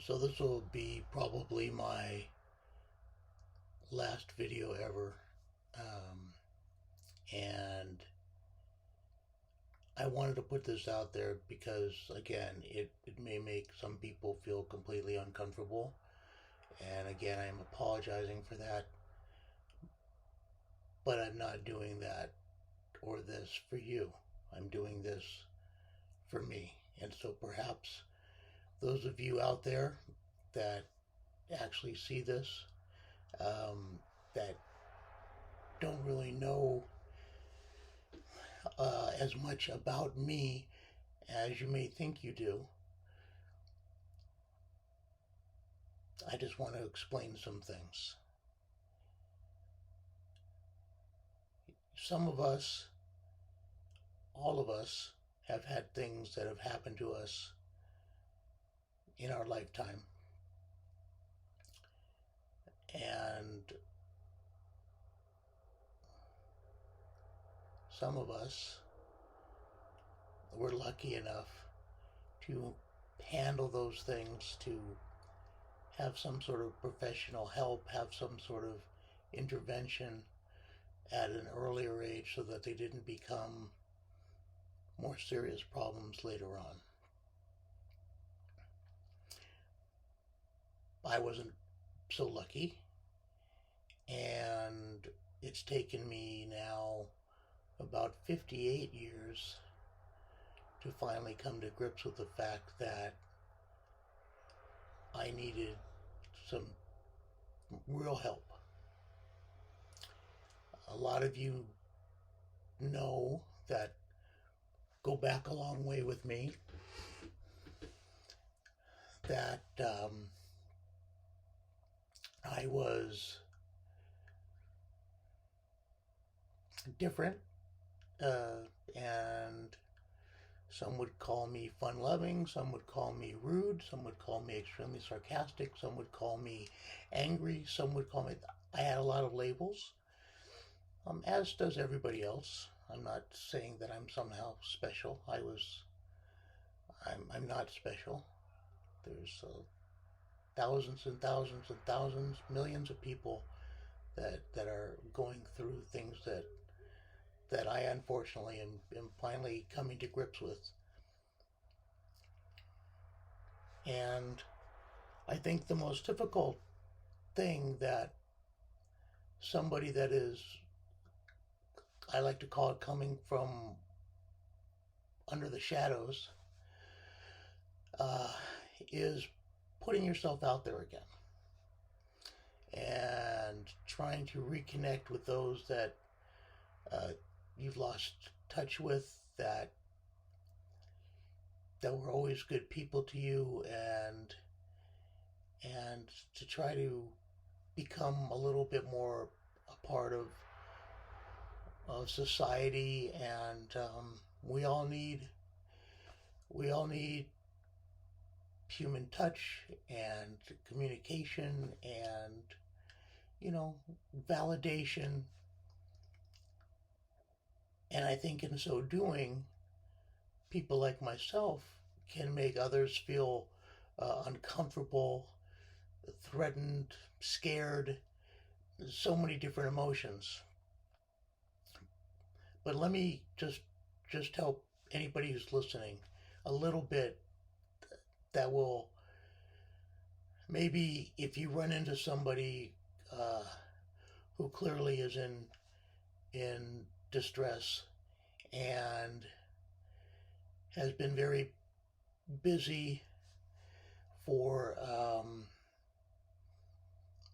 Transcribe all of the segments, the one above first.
So this will be probably my last video ever. Um, and I wanted to put this out there because, again, it may make some people feel completely uncomfortable. And again, I am apologizing for that, but I'm not doing that or this for you. I'm doing this for me. And so perhaps those of you out there that actually see this, um, that don't really know as much about me as you may think you do, I just want to explain some things. Some of us, all of us, have had things that have happened to us in our lifetime. And some of us were lucky enough to handle those things, to have some sort of professional help, have some sort of intervention at an earlier age so that they didn't become more serious problems later on. I wasn't so lucky, and it's taken me now about 58 years to finally come to grips with the fact that I needed some real help. A lot of you know that go back a long way with me that I was different, and some would call me fun loving, some would call me rude, some would call me extremely sarcastic, some would call me angry, some would call me. I had a lot of labels, as does everybody else. I'm not saying that I'm somehow special. I'm not special. There's thousands and thousands and thousands, millions of people that are going through things that I unfortunately am finally coming to grips with. And I think the most difficult thing that somebody that is, I like to call it, coming from under the shadows, uh, is putting yourself out there again and trying to reconnect with those that uh, you've lost touch with, that were always good people to you, and to try to become a little bit more a part of society. And we all need human touch and communication and, you know, validation. And I think in so doing, people like myself can make others feel uncomfortable, threatened, scared, so many different emotions. But let me just help anybody who's listening a little bit, that will, maybe if you run into somebody uh, who clearly is in distress and has been very busy for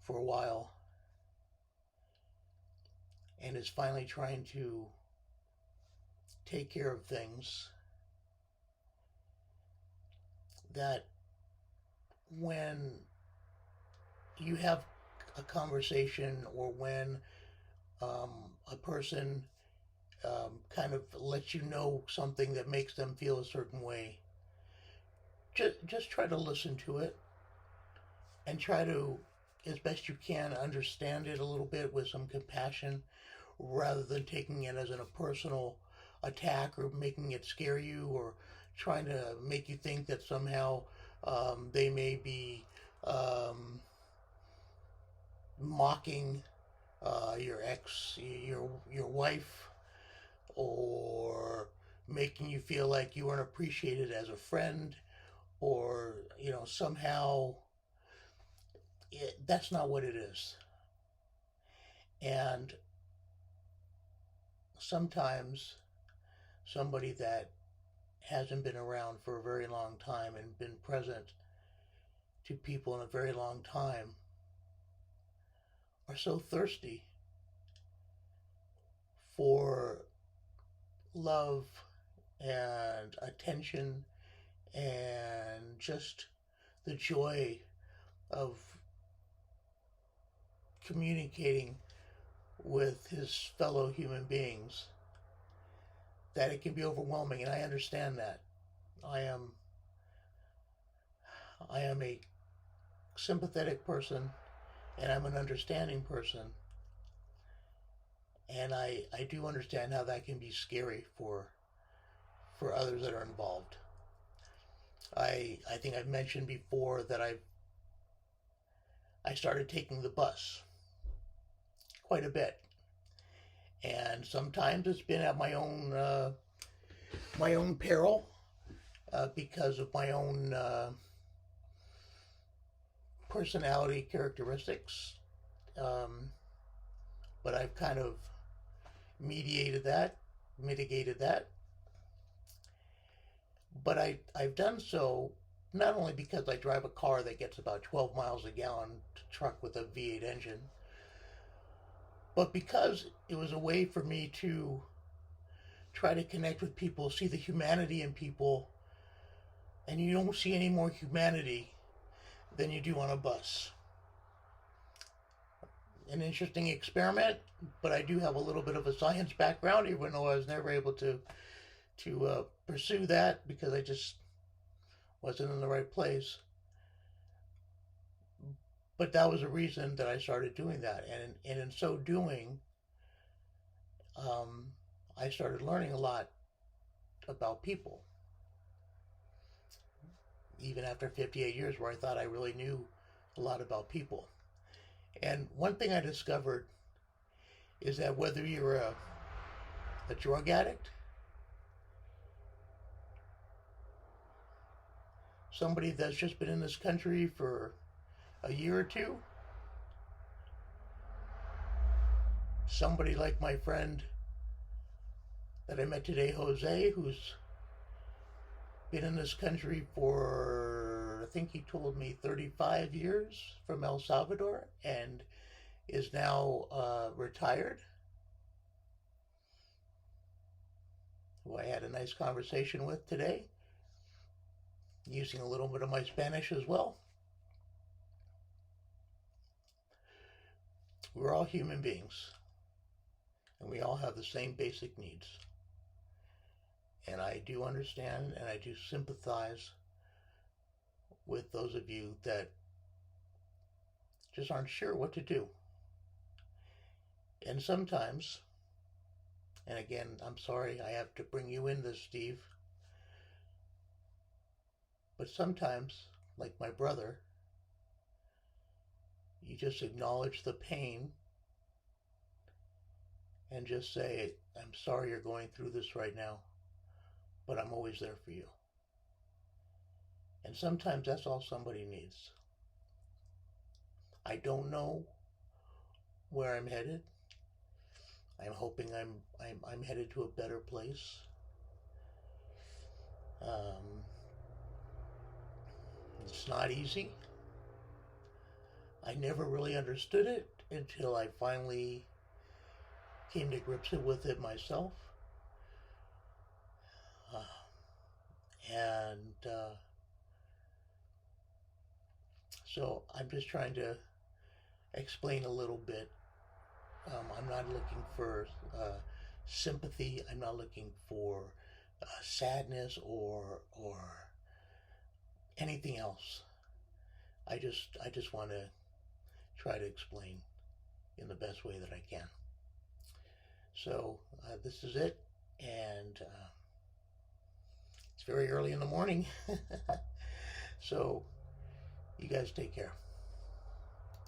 for a while and is finally trying to take care of things, that when you have a conversation, or when um, a person kind of lets you know something that makes them feel a certain way, just try to listen to it and try to, as best you can, understand it a little bit with some compassion, rather than taking it as a personal attack or making it scare you or trying to make you think that somehow They may be um, mocking your wife, or making you feel like you weren't appreciated as a friend, or somehow that's not what it is. And sometimes somebody that hasn't been around for a very long time and been present to people in a very long time are so thirsty for love and attention and just the joy of communicating with his fellow human beings, that it can be overwhelming. And I understand that. I am I am a sympathetic person, and I'm an understanding person, and I do understand how that can be scary for others that are involved. I think I've mentioned before that I started taking the bus quite a bit, and sometimes it's been at my own peril, because of my own personality characteristics. Um, but I've kind of mitigated that. But I've done so not only because I drive a car that gets about 12 miles a gallon, truck with a V8 engine, but because it was a way for me to try to connect with people, see the humanity in people, and you don't see any more humanity than you do on a bus. An interesting experiment, but I do have a little bit of a science background, even though I was never able to pursue that because I just wasn't in the right place. But that was a reason that I started doing that, and in so doing, um, I started learning a lot about people. Even after 58 years, where I thought I really knew a lot about people. And one thing I discovered is that whether you're a drug addict, somebody that's just been in this country for a year or two, somebody like my friend that I met today, Jose, who's been in this country for, I think he told me, 35 years, from El Salvador, and is now retired, who I had a nice conversation with today, using a little bit of my Spanish as well. We're all human beings, and we all have the same basic needs. And I do understand and I do sympathize with those of you that just aren't sure what to do. And sometimes, and again, I'm sorry I have to bring you in this, Steve, but sometimes, like my brother, you just acknowledge the pain and just say, I'm sorry you're going through this right now, but I'm always there for you. And sometimes that's all somebody needs. I don't know where I'm headed. I'm hoping I'm headed to a better place. It's not easy. I never really understood it until I finally came to grips with it myself. And so I'm just trying to explain a little bit. I'm not looking for sympathy. I'm not looking for sadness or anything else. I just want to try to explain in the best way that I can. So this is it, and it's very early in the morning. So, you guys take care.